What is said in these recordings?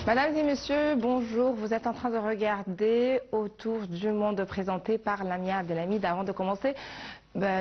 Mesdames et messieurs, bonjour. Vous êtes en train de regarder Autour du monde présenté par Lamia Abdelhamid. Avant de commencer,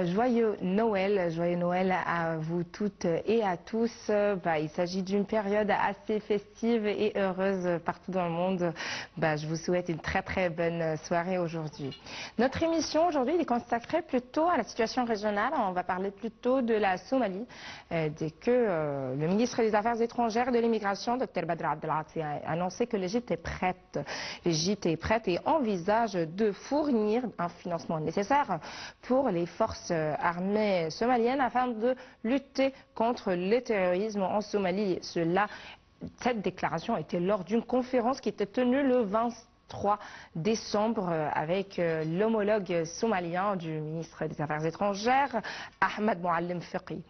joyeux Noël à vous toutes et à tous. Il s'agit d'une période assez festive et heureuse partout dans le monde. Je vous souhaite une très bonne soirée aujourd'hui. Notre émission aujourd'hui est consacrée plutôt à la situation régionale. On va parler plutôt de la Somalie, dès que le ministre des Affaires étrangères et de l'immigration, Dr Badr Abdelati, a annoncé que l'Égypte est prête. L'Égypte est prête et envisage de fournir un financement nécessaire pour les forces armées somaliennes afin de lutter contre le terrorisme en Somalie. Cette déclaration était lors d'une conférence qui était tenue le 23 décembre avec l'homologue somalien du ministre des Affaires étrangères, Ahmed Moualem Fiqi.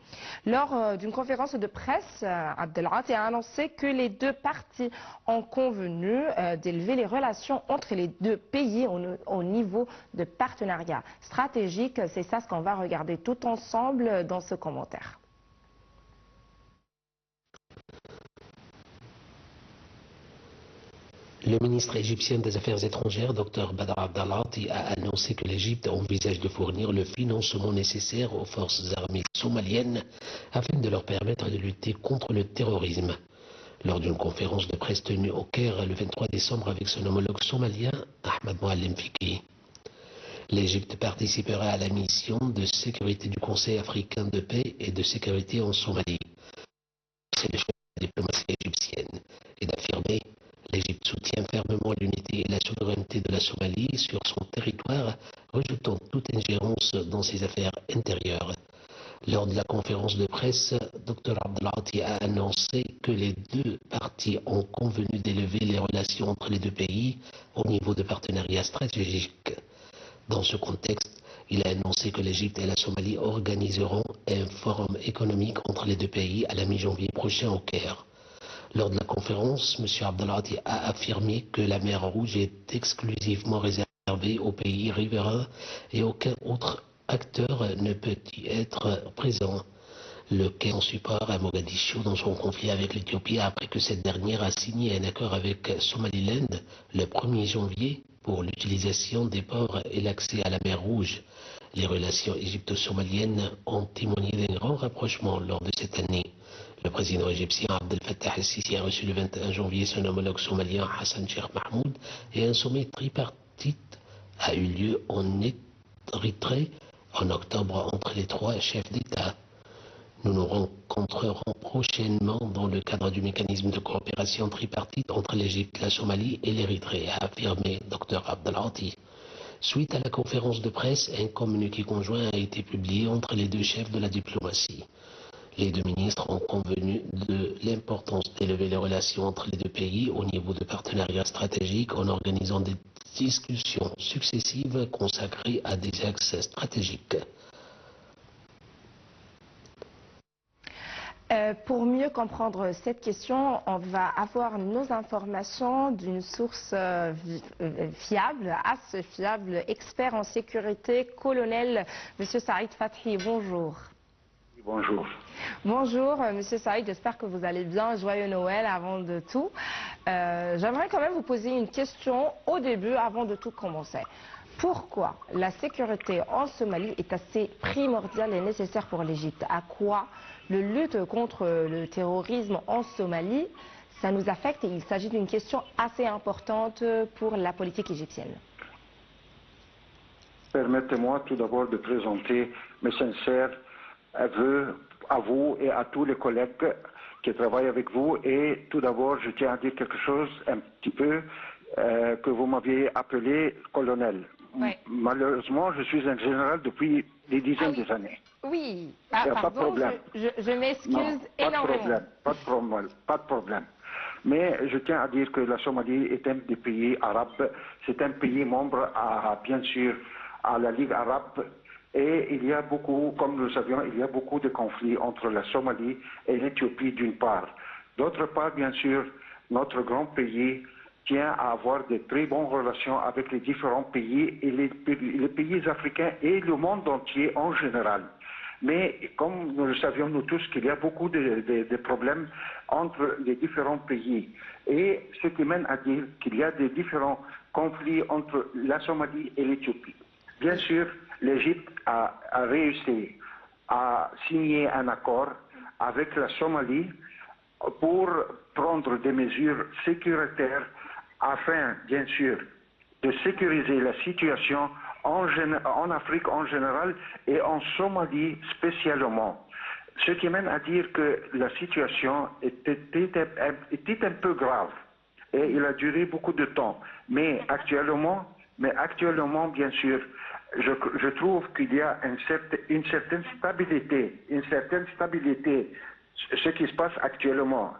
Lors d'une conférence de presse, Abdelati a annoncé que les deux parties ont convenu d'élever les relations entre les deux pays au niveau de partenariat stratégique. C'est ça ce qu'on va regarder tout ensemble dans ce commentaire. Le ministre égyptien des Affaires étrangères, Dr Badr Abdelati, a annoncé que l'Égypte envisage de fournir le financement nécessaire aux forces armées somaliennes afin de leur permettre de lutter contre le terrorisme. Lors d'une conférence de presse tenue au Caire le 23 décembre avec son homologue somalien, Ahmed Moualem Fiqi. L'Égypte participera à la mission de sécurité du Conseil africain de paix et de sécurité en Somalie. C'est le choix de la diplomatie égyptienne et d'affirmer: l'Égypte soutient fermement l'unité et la souveraineté de la Somalie sur son territoire, rejetant toute ingérence dans ses affaires intérieures. Lors de la conférence de presse, Dr Abdelati a annoncé que les deux parties ont convenu d'élever les relations entre les deux pays au niveau de partenariat stratégique. Dans ce contexte, il a annoncé que l'Égypte et la Somalie organiseront un forum économique entre les deux pays à la mi-janvier prochain au Caire. Lors de la conférence, M. Abdelati a affirmé que la mer Rouge est exclusivement réservée aux pays riverains et aucun autre acteur ne peut y être présent. Le Caire en support à Mogadiscio dans son conflit avec l'Éthiopie après que cette dernière a signé un accord avec Somaliland le 1er janvier pour l'utilisation des ports et l'accès à la mer Rouge. Les relations égypto-somaliennes ont témoigné d'un grand rapprochement lors de cette année. Le président égyptien Abdel Fattah el-Sisi a reçu le 21 janvier son homologue somalien Hassan Sheikh Mahmoud et un sommet tripartite a eu lieu en Érythrée en octobre entre les trois chefs d'État. Nous nous rencontrerons prochainement dans le cadre du mécanisme de coopération tripartite entre l'Égypte, la Somalie et l'Érythrée, a affirmé Dr Abdelati. Suite à la conférence de presse, un communiqué conjoint a été publié entre les deux chefs de la diplomatie. Les deux ministres ont convenu de l'importance d'élever les relations entre les deux pays au niveau de partenariat stratégique en organisant des discussions successives consacrées à des axes stratégiques. Pour mieux comprendre cette question, on va avoir nos informations d'une source fiable, assez fiable, expert en sécurité, colonel M. Saïd Fathi. Bonjour. Bonjour. Bonjour, Monsieur Saïd, j'espère que vous allez bien. Joyeux Noël avant de tout. J'aimerais quand même vous poser une question au début, avant de tout commencer. Pourquoi la sécurité en Somalie est assez primordiale et nécessaire pour l'Égypte? À quoi la lutte contre le terrorisme en Somalie, ça nous affecte? Et il s'agit d'une question assez importante pour la politique égyptienne. Permettez-moi tout d'abord de présenter mes sincères vœux à vous et à tous les collègues qui travaillent avec vous. Et tout d'abord, je tiens à dire quelque chose un petit peu que vous m'aviez appelé colonel. Oui. Malheureusement, je suis un général depuis des dizaines d'années. Oui, pas de problème. Je m'excuse énormément. Pas de problème. Mais je tiens à dire que la Somalie est un des pays arabes. C'est un pays membre, bien sûr, à la Ligue arabe. Et il y a beaucoup, comme nous le savions, il y a beaucoup de conflits entre la Somalie et l'Éthiopie d'une part. D'autre part, bien sûr, notre grand pays tient à avoir de très bonnes relations avec les différents pays et les pays africains et le monde entier en général. Mais comme nous le savions nous tous qu'il y a beaucoup de problèmes entre les différents pays. Et ce qui mène à dire qu'il y a des différents conflits entre la Somalie et l'Éthiopie. Bien sûr, l'Égypte a réussi à signer un accord avec la Somalie pour prendre des mesures sécuritaires afin, bien sûr, de sécuriser la situation en Afrique en général et en Somalie spécialement. Ce qui mène à dire que la situation était un peu grave et il a duré beaucoup de temps. Mais actuellement, bien sûr, je trouve qu'il y a une certaine stabilité, ce qui se passe actuellement,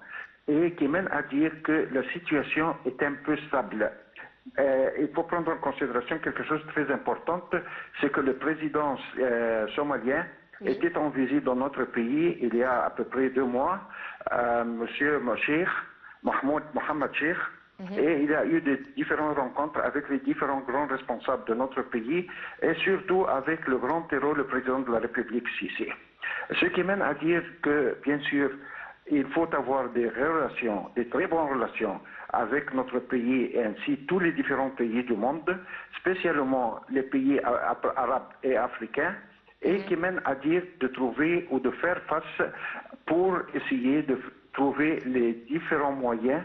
et qui mène à dire que la situation est un peu stable. Il faut prendre en considération quelque chose de très important, c'est que le président somalien était en visite dans notre pays il y a à peu près 2 mois, Monsieur Mohamed Cheikh, et il y a eu différentes rencontres avec les différents grands responsables de notre pays et surtout avec le grand héros, le président de la République Sissi. Ce qui mène à dire que, bien sûr, il faut avoir des relations, des très bonnes relations avec notre pays et ainsi tous les différents pays du monde, spécialement les pays arabes et africains, et qui mène à dire de trouver ou de faire face pour essayer de trouver les différents moyens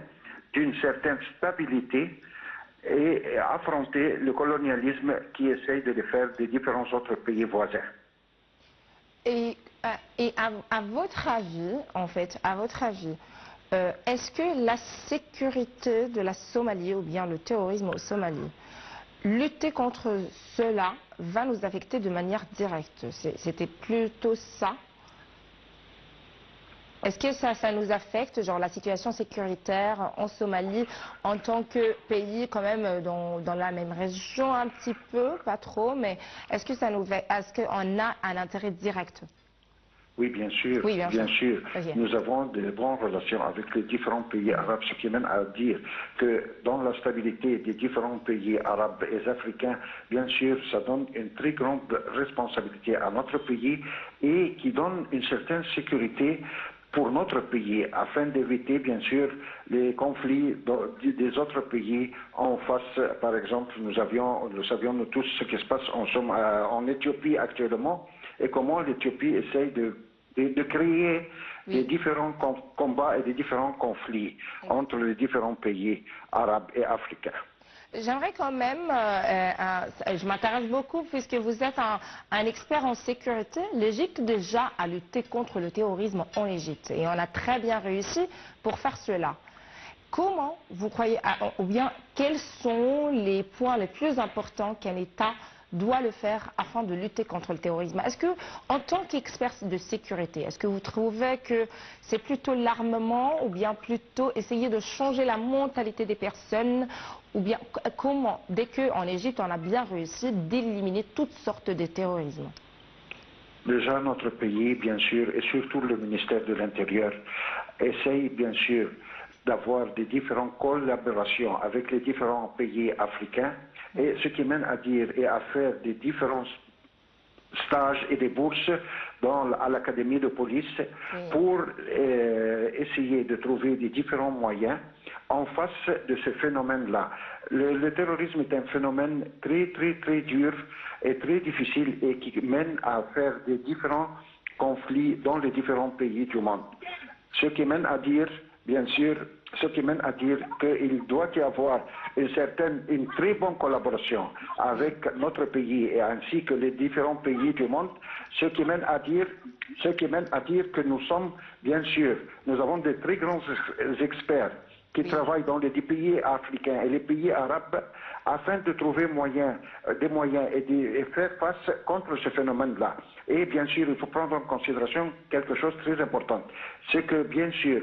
d'une certaine stabilité et affronter le colonialisme qui essaye de le faire des différents autres pays voisins. Et à votre avis, est-ce que la sécurité de la Somalie ou bien le terrorisme au Somalie, lutter contre cela va nous affecter de manière directe? C'était plutôt ça. Est-ce que ça nous affecte, genre la situation sécuritaire en Somalie, en tant que pays quand même dans la même région un petit peu, pas trop, mais est-ce qu'on a un intérêt direct? Oui, bien sûr. Oui, bien sûr. Okay. Nous avons de bonnes relations avec les différents pays arabes, ce qui mène à dire que dans la stabilité des différents pays arabes et africains, bien sûr, ça donne une très grande responsabilité à notre pays et qui donne une certaine sécurité pour notre pays, afin d'éviter, bien sûr, les conflits des autres pays en face. Par exemple, nous savions nous tous ce qui se passe en Éthiopie actuellement et comment l'Éthiopie essaye de créer des différents combats et des différents conflits entre les différents pays arabes et africains. J'aimerais quand même, je m'intéresse beaucoup puisque vous êtes un expert en sécurité. L'Égypte déjà a lutté contre le terrorisme en Égypte et on a très bien réussi pour faire cela. Comment vous croyez, ou bien quels sont les points les plus importants qu'un État doit le faire afin de lutter contre le terrorisme? Est-ce que, en tant qu'expert de sécurité, est-ce que vous trouvez que c'est plutôt l'armement ou bien plutôt essayer de changer la mentalité des personnes, ou bien comment, dès qu'en Égypte on a bien réussi d'éliminer toutes sortes de terrorisme? Déjà notre pays, bien sûr, et surtout le ministère de l'Intérieur, essaye bien sûr d'avoir des différentes collaborations avec les différents pays africains, et ce qui mène à dire et à faire des différents stages et des bourses à l'académie de police pour essayer de trouver des différents moyens en face de ce phénomène-là. Le terrorisme est un phénomène très dur et très difficile et qui mène à faire des différents conflits dans les différents pays du monde. Ce qui mène à dire, bien sûr, qu'il doit y avoir une très bonne collaboration avec notre pays et ainsi que les différents pays du monde, ce qui mène à dire que nous sommes, bien sûr, nous avons de très grands experts qui travaillent dans les pays africains et les pays arabes afin de trouver des moyens et de faire face contre ce phénomène-là. Et bien sûr, il faut prendre en considération quelque chose de très important. C'est que, bien sûr,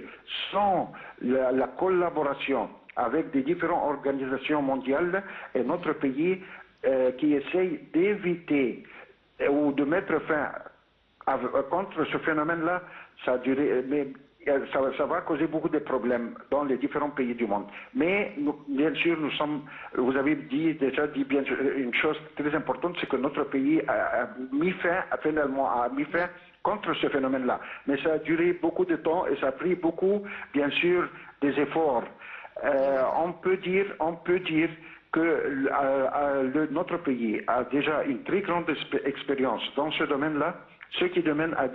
sans la collaboration avec des différentes organisations mondiales et notre pays qui essaye d'éviter ou de mettre fin contre ce phénomène-là, ça a duré, mais ça va causer beaucoup de problèmes dans les différents pays du monde. Mais bien sûr, vous avez déjà dit bien sûr, une chose très importante, c'est que notre pays finalement a mis fin contre ce phénomène-là. Mais ça a duré beaucoup de temps et ça a pris beaucoup, bien sûr, des efforts. On peut dire que notre pays a déjà une très grande expérience dans ce domaine-là, ce qui demande à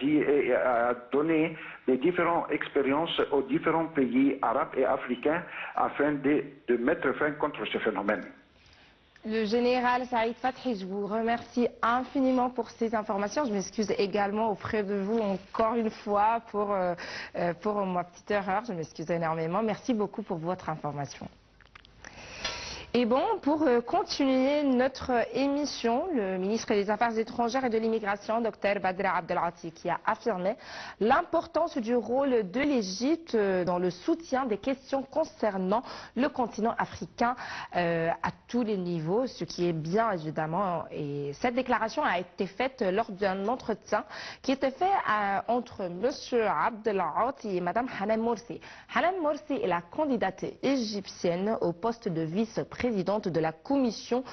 donner des différentes expériences aux différents pays arabes et africains afin de mettre fin contre ce phénomène. Le général Saïd Fathi, je vous remercie infiniment pour ces informations. Je m'excuse également auprès de vous encore une fois pour ma petite erreur. Je m'excuse énormément. Merci beaucoup pour votre information. Et bon, pour continuer notre émission, le ministre des Affaires étrangères et de l'immigration, Dr Badr Abdelati, qui a affirmé l'importance du rôle de l'Égypte dans le soutien des questions concernant le continent africain à tous les niveaux, ce qui est bien évidemment. Et cette déclaration a été faite lors d'un entretien qui était fait entre M. Abdelati et Mme Hanan Morsi. Hanan Morsi est la candidate égyptienne au poste de vice-présidente de la Commission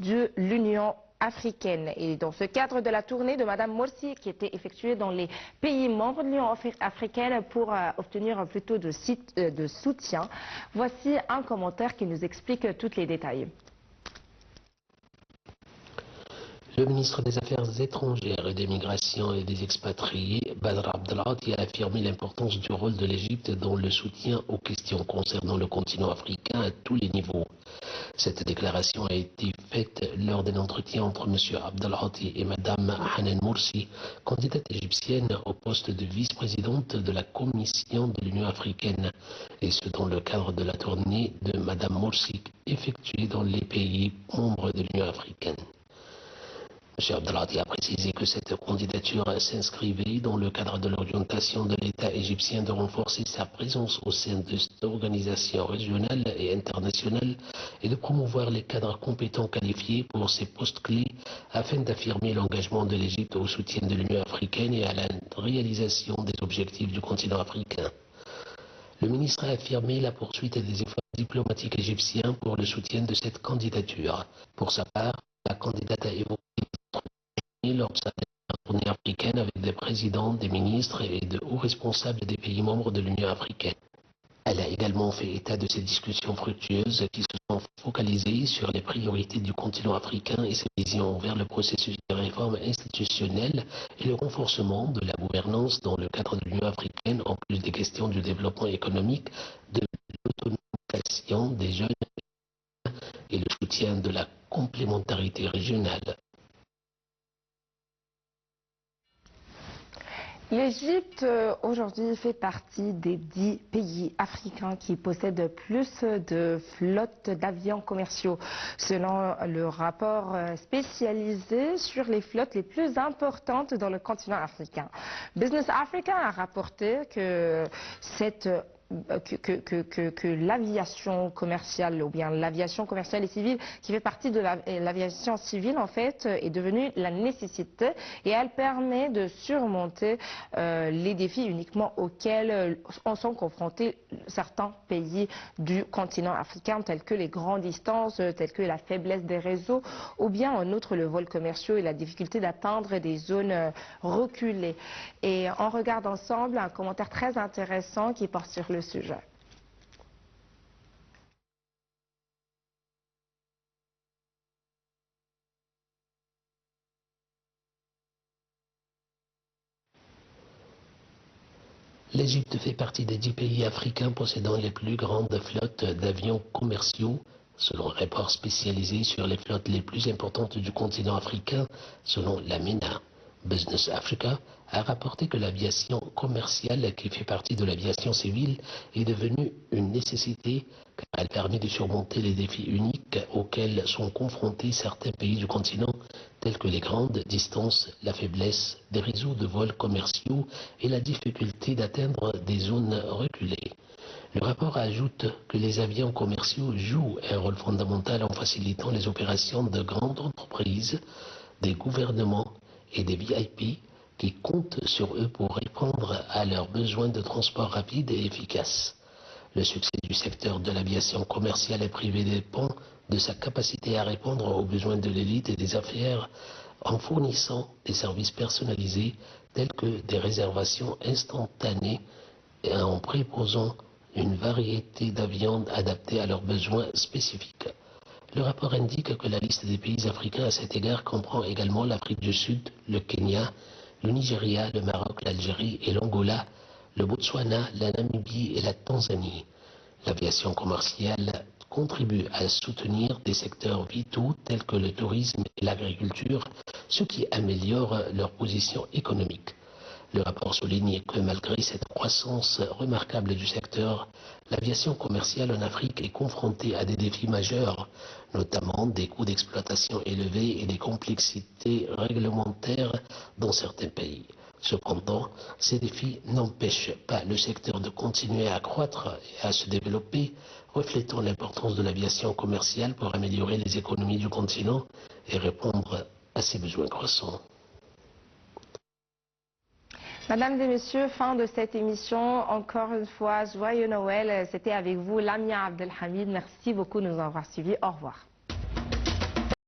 de l'Union africaine. Et dans ce cadre de la tournée de Mme Morsi, qui était effectuée dans les pays membres de l'Union africaine pour obtenir plutôt de soutien, voici un commentaire qui nous explique tous les détails. Le ministre des Affaires étrangères et des Migrations et des Expatriés, Badr Abdelati, a affirmé l'importance du rôle de l'Égypte dans le soutien aux questions concernant le continent africain à tous les niveaux. Cette déclaration a été faite lors d'un entretien entre M. Abdelati et Mme Hanan Morsi, candidate égyptienne au poste de vice-présidente de la Commission de l'Union africaine, et ce dans le cadre de la tournée de Mme Morsi effectuée dans les pays membres de l'Union africaine. M. Abdelati a précisé que cette candidature s'inscrivait dans le cadre de l'orientation de l'État égyptien de renforcer sa présence au sein de cette organisation régionale et internationale et de promouvoir les cadres compétents qualifiés pour ces postes clés afin d'affirmer l'engagement de l'Égypte au soutien de l'Union africaine et à la réalisation des objectifs du continent africain. Le ministre a affirmé la poursuite des efforts diplomatiques égyptiens pour le soutien de cette candidature. Pour sa part, la candidate a évoqué lors de sa tournée africaine avec des présidents, des ministres et de hauts responsables des pays membres de l'Union africaine. Elle a également fait état de ces discussions fructueuses qui se sont focalisées sur les priorités du continent africain et ses visions vers le processus de réforme institutionnelle et le renforcement de la gouvernance dans le cadre de l'Union africaine, en plus des questions du développement économique, de l'autonomisation des jeunes et le soutien de la complémentarité régionale. L'Égypte aujourd'hui fait partie des 10 pays africains qui possèdent plus de flottes d'avions commerciaux. Selon le rapport spécialisé sur les flottes les plus importantes dans le continent africain, Business Africa a rapporté que l'aviation commerciale ou bien l'aviation commerciale et civile qui fait partie de l'aviation civile en fait est devenue la nécessité et elle permet de surmonter les défis uniquement auxquels sont confrontés certains pays du continent africain tels que les grandes distances, tels que la faiblesse des réseaux ou bien en outre le vol commercial et la difficulté d'atteindre des zones reculées. Et on regarde ensemble un commentaire très intéressant qui porte sur le sujet. L'Égypte fait partie des 10 pays africains possédant les plus grandes flottes d'avions commerciaux. Selon un rapport spécialisé sur les flottes les plus importantes du continent africain, selon la MENA, Business Africa a rapporté que l'aviation commerciale, qui fait partie de l'aviation civile, est devenue une nécessité car elle permet de surmonter les défis uniques auxquels sont confrontés certains pays du continent, tels que les grandes distances, la faiblesse des réseaux de vols commerciaux et la difficulté d'atteindre des zones reculées. Le rapport ajoute que les avions commerciaux jouent un rôle fondamental en facilitant les opérations de grandes entreprises, des gouvernements et des VIP qui comptent sur eux pour répondre à leurs besoins de transport rapide et efficace. Le succès du secteur de l'aviation commerciale et privée dépend de sa capacité à répondre aux besoins de l'élite et des affaires en fournissant des services personnalisés tels que des réservations instantanées et en proposant une variété d'avions adaptés à leurs besoins spécifiques. Le rapport indique que la liste des pays africains à cet égard comprend également l'Afrique du Sud, le Kenya, le Nigeria, le Maroc, l'Algérie et l'Angola, le Botswana, la Namibie et la Tanzanie. L'aviation commerciale contribue à soutenir des secteurs vitaux tels que le tourisme et l'agriculture, ce qui améliore leur position économique. Le rapport souligne que malgré cette croissance remarquable du secteur, l'aviation commerciale en Afrique est confrontée à des défis majeurs, notamment des coûts d'exploitation élevés et des complexités réglementaires dans certains pays. Cependant, ces défis n'empêchent pas le secteur de continuer à croître et à se développer, reflétant l'importance de l'aviation commerciale pour améliorer les économies du continent et répondre à ses besoins croissants. Mesdames et messieurs, fin de cette émission. Encore une fois, joyeux Noël. C'était avec vous Lamia Abdelhamid. Merci beaucoup de nous avoir suivis. Au revoir.